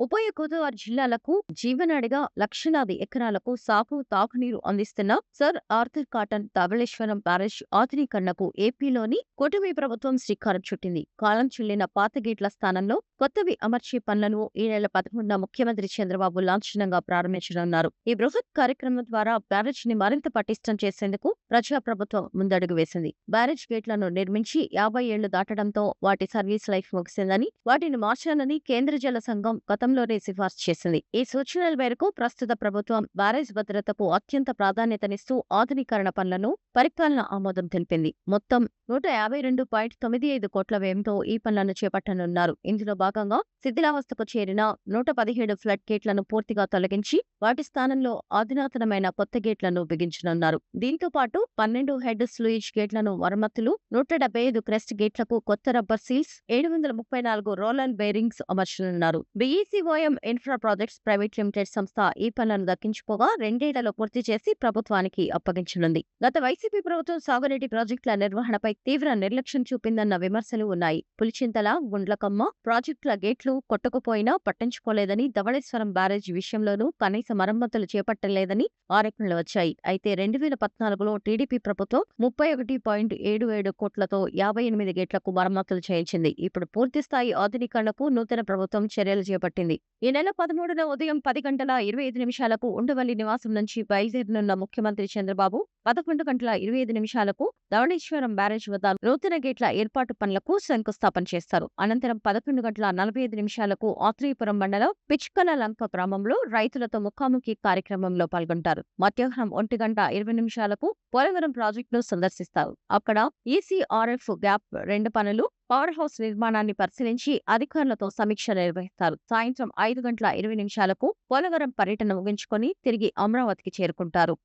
ఉభయ గోదావరి జిల్లాలకు జీవనాడిగా లక్షలాది ఎకరాలకు సాగు, తాగునీరు అందిస్తున్న sir Arthur Cotton Dowleswaram barrage ఆధునీకరణకు ఏపీలోని కూటమి ప్రభుత్వం శ్రీకారం చుట్టింది. కాలం చెల్లిన పాత గేట్ల స్థానంలో కొత్తవి అమర్చే పనులను ఈ నెల 11న ముఖ్యమంత్రి చంద్రబాబు లాంఛనంగా ప్రారంభించనున్నారు. ఈ బృహత్ కార్యక్రమం ద్వారా బ్యారేజ్ ని మరింత పటిష్టం చేసేందుకు ప్రజాప్రభుత్వం ముందడుగు వేసింది. బ్యారేజ్ గేట్లను నిర్మించి 50 ఏళ్లు దాటడంతో వాటి సర్వీస్ లైఫ్ ముగిసిందని, వాటిని మార్చాలని కేంద్ర జల సంఘం గతంలోనే సిఫార్సు చేసింది. ఈ సూచనల మేరకు ప్రస్తుత ప్రభుత్వం బ్యారేజ్ భద్రతకు అత్యంత ప్రాధాన్యతనిస్తూ ఆధునీకరణ పనులను పరిపాలన ఆమోదం తెలిపింది. మొత్తం 152.95 కోట్ల వ్యయంతో ఈ పనులను చేపట్టనున్నారు. ఇందులో భాగంగా శిథిలావస్థకు చేరిన 117 ఫ్లడ్ గేట్లను పూర్తిగా తొలగించి వాటి స్థానంలో అధునాతనమైన కొత్త గేట్లను బిగించనున్నారు. దీంతో పాటు 12 హెడ్ స్లూయిజ్ గేట్లను మరమ్మతులు, 175 క్రెస్ట్ గేట్లకు కొత్త రబ్బర్ సీల్స్, 734 రోలర్ బేరింగ్స్ అమర్చనున్నారు. BECOM Infra Projects Private Limited సంస్థ ఈ పనులను దక్కించుకోగా 2 ఏళ్లలో పూర్తి చేసి ప్రభుత్వానికి అప్పగించనుంది. గత వైసీపీ ప్రభుత్వం సాగునీటి ప్రాజెక్టుల నిర్వహణపై తీవ్ర నిర్లక్ష్యం చూపిందన్న విమర్శలు ఉన్నాయి. పులిచింతల, గుండ్లకమ్మ ప్రాజెక్టుల గేట్లు కొట్టుకుపోయినా పట్టించుకోలేదని, ధవళేశ్వరం బ్యారేజీ విషయంలోనూ కనీస మరమ్మతులు చేపట్టలేదని ఆరోపణలు వచ్చాయి. అయితే 2014లో టీడీపీ ప్రభుత్వం 31.77 కోట్లతో 58 గేట్లకు మరమ్మతులు చేయించింది. ఇప్పుడు పూర్తిస్థాయి ఆధునీకరణకు నూతన ప్రభుత్వం చర్యలు చేపట్టింది. ఈ నెల 13న ఉదయం 10:25 ఉండవల్లి నివాసం నుంచి బయలుదేరనున్న ముఖ్యమంత్రి చంద్రబాబు 11:25 ధవళేశ్వరం బ్యారేజ్ వద్ద నూతన గేట్ల ఏర్పాటు పనులకు శంకుస్థాపన చేస్తారు. అనంతరం 11:45 ఆత్రేయపురం మండలం పిచ్కలలంక గ్రామంలో రైతులతో ముఖాముఖి కార్యక్రమంలో పాల్గొంటారు. మధ్యాహ్నం 1:20 పోలవరం ప్రాజెక్టును సందర్శిస్తారు. అక్కడ ఈసీఆర్ఎఫ్ గ్యాప్ 2 పనులు, పవర్ హౌస్ నిర్మాణాన్ని పరిశీలించి అధికారులతో సమీక్ష నిర్వహిస్తారు. సాయంత్రం 5:20 పోలవరం పర్యటన ముగించుకొని తిరిగి అమరావతికి చేరుకుంటారు.